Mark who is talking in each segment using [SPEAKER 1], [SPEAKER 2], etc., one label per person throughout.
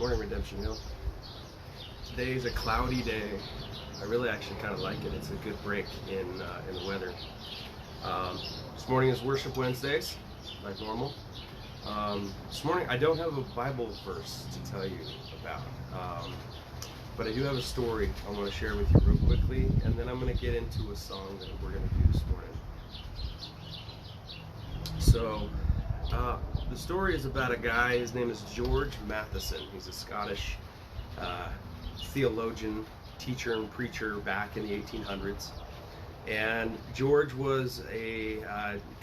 [SPEAKER 1] Morning, Redemption Hill. Today is a cloudy day. I really actually kind of like it. It's a good break in the weather. This morning is Worship Wednesdays, like normal. This morning I don't have a Bible verse to tell you about, but I do have a story I want to share with you real quickly, and then I'm going to get into a song that we're going to do this morning. So, the story is about a guy. His name is George Matheson. He's a Scottish theologian, teacher, and preacher back in the 1800s. And George was a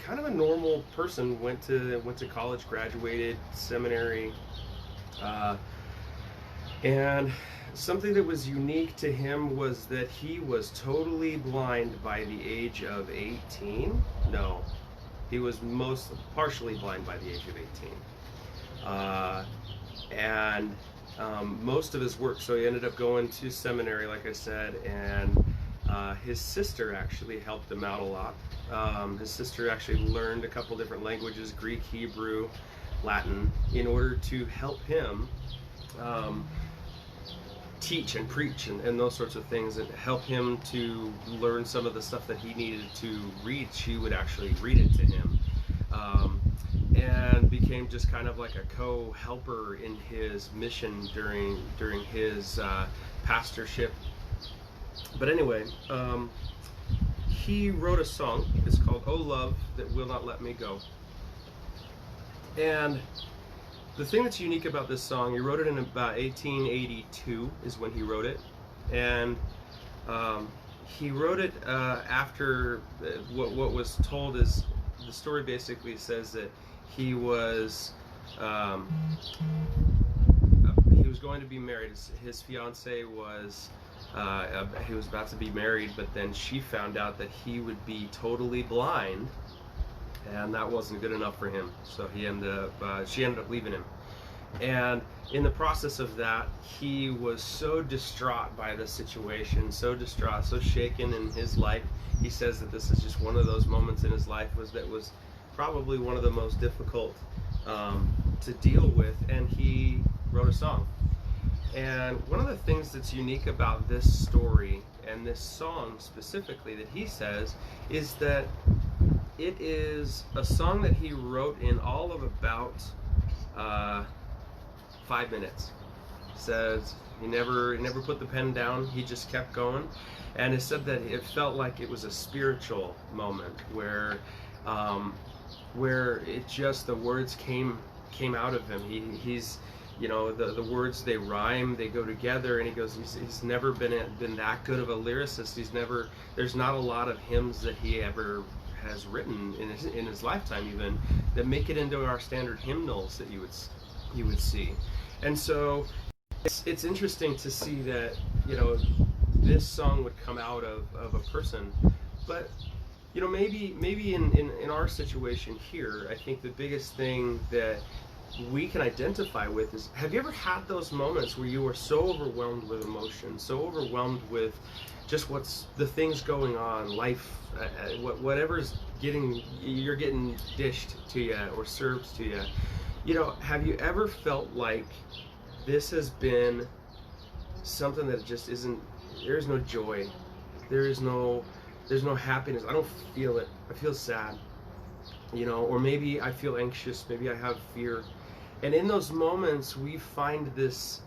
[SPEAKER 1] kind of a normal person. Went to college, graduated, seminary, and something that was unique to him was that he was totally blind by the age of 18. No, he was partially blind by the age of 18. And most of his work, so he ended up going to seminary, like I said, and his sister actually helped him out a lot. His sister actually learned a couple different languages, Greek, Hebrew, Latin, in order to help him teach and preach and those sorts of things, and help him to learn some of the stuff that he needed to read. She would actually read it to him, and became just kind of like a co-helper in his mission during his pastorship. But anyway, he wrote a song. It's called "Oh Love That Will Not Let Me Go." And the thing that's unique about this song, he wrote it in about 1882 is when he wrote it. And he wrote it after what was told is, the story basically says that he was going to be married. His fiance was he was about to be married, but then she found out that he would be totally blind, and that wasn't good enough for him. So she ended up leaving him. And in the process of that, he was so distraught by the situation, so distraught, so shaken in his life. He says that this is just one of those moments in his life that was probably one of the most difficult to deal with, and he wrote a song. And one of the things that's unique about this story and this song specifically that he says is that it is a song that he wrote in all of about 5 minutes. He says he never put the pen down. He just kept going, and it said that it felt like it was a spiritual moment where it just, the words came out of him. He's the words, they rhyme, they go together, and he goes, he's never been that good of a lyricist. There's not a lot of hymns that he ever has written in his lifetime, even, that make it into our standard hymnals that you would see. And so it's interesting to see that this song would come out of a person. But maybe in our situation here, I think the biggest thing that we can identify with is, have you ever had those moments where you are so overwhelmed with emotion, so overwhelmed with just what's the things going on, life, whatever's you're getting dished to you or served to you. Have you ever felt like this has been something that just isn't, there's no joy, there's no happiness, I don't feel it, I feel sad, or maybe I feel anxious, maybe I have fear. And in those moments, we find this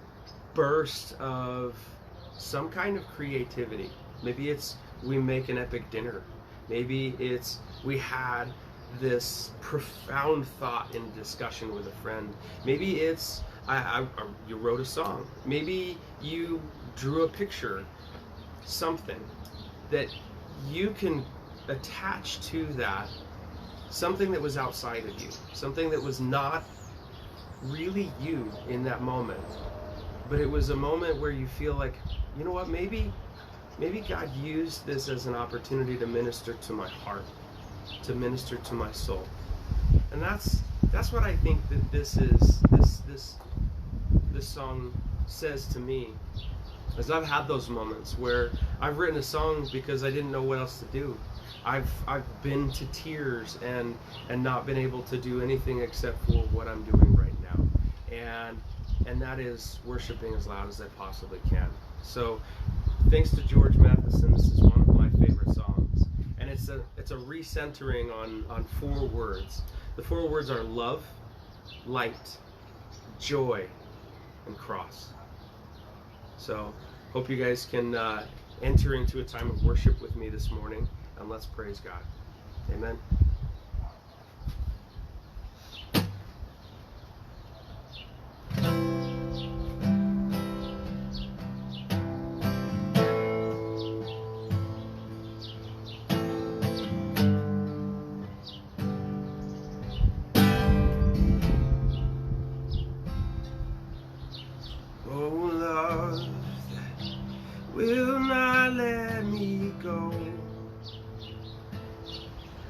[SPEAKER 1] burst of some kind of creativity. Maybe it's we make an epic dinner. Maybe it's we had this profound thought in discussion with a friend. Maybe it's you wrote a song. Maybe you drew a picture, something that you can attach to that, something that was outside of you, something that was not really you in that moment, but it was a moment where you feel like, you know what, maybe God used this as an opportunity to minister to my heart, to minister to my soul. And that's what I think that this song says to me, is I've had those moments where I've written a song because I didn't know what else to do. I've been to tears and not been able to do anything except for what I'm doing right now. And and that is worshiping as loud as I possibly can. So thanks to George Matheson, this is one of my favorite songs, and it's a recentering on 4 words. The 4 words are love, light, joy, and cross. So hope you guys can enter into a time of worship with me this morning, and let's praise God. Amen. Will not let me go.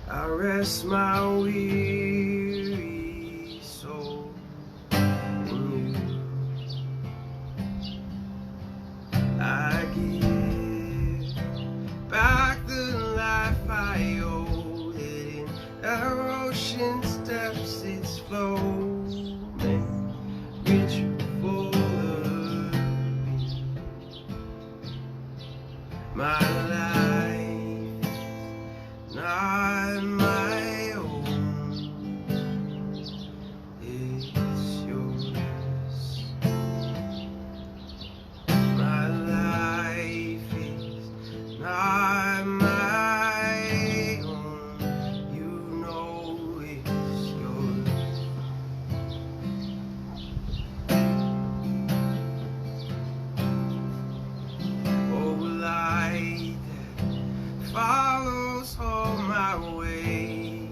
[SPEAKER 1] I rest my weary soul in you. I give back the life I owed it in the ocean's depths. Its flow make rich full of me. My life, not my own, it's yours. My life is not my own, you know it's yours. Oh, light follows all my way.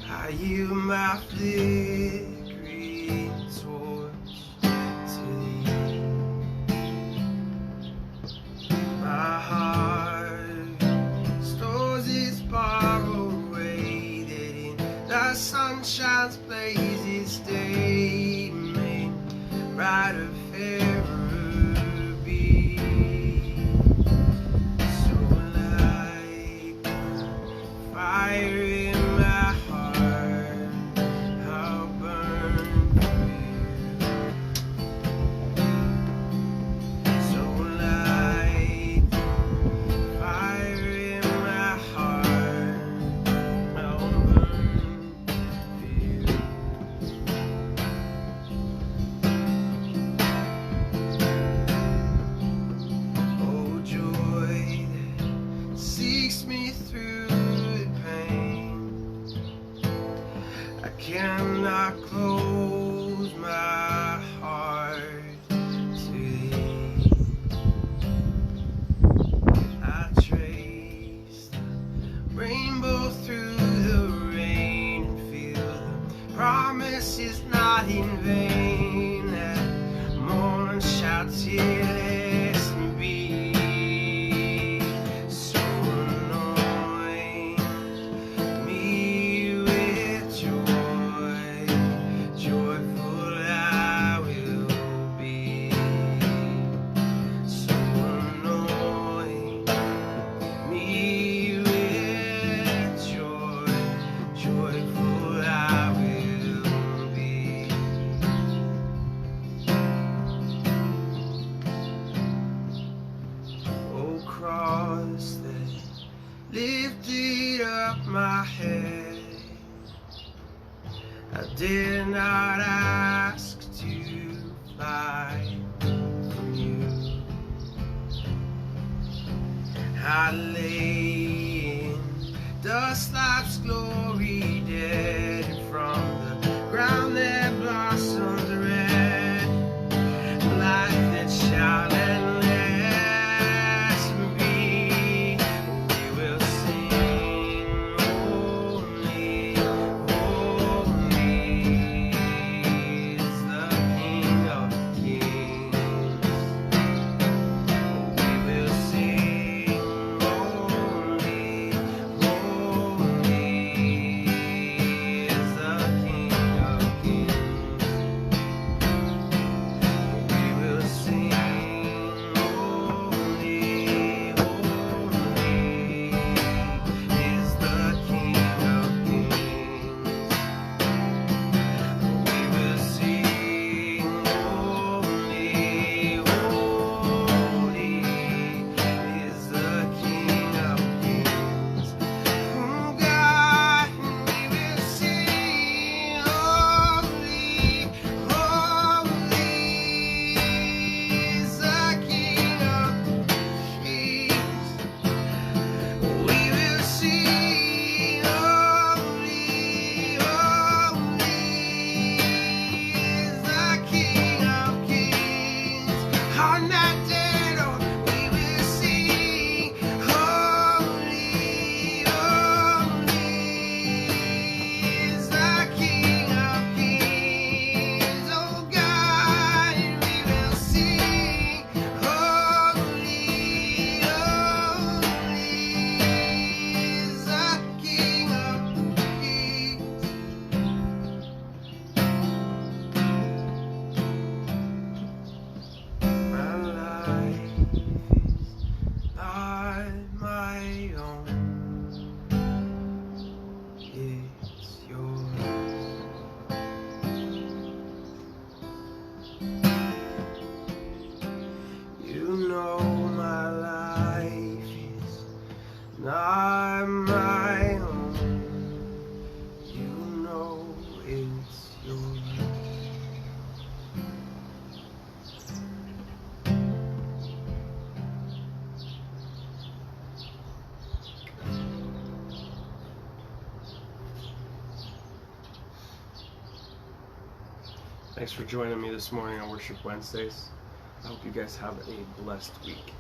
[SPEAKER 1] I yield my flickering torch to thee. My heart stores its borrowed ray, that in the sunshine's blazes stay made brighter, fairer be. Fire in my heart, I'll burn for you. So light, fire in my heart, I'll burn for you. Oh, joy that seeks me through I cannot close my heart to thee. I trace the rainbow through the rain and feel the promise is not in vain. That morning shouted, "Let me be." So anoint me with joy, joyful I will be. So anoint me with joy, joyful I will be. Oh, cross that lifted up my head, I did not ask to fly from you. I lay in dust life's glory, dead, and from the ground that blossomed red, life that shall endless be. We will sing, holy, holy is the King of Kings. We will sing, holy, Thanks for joining me this morning on Worship Wednesdays. I hope you guys have a blessed week.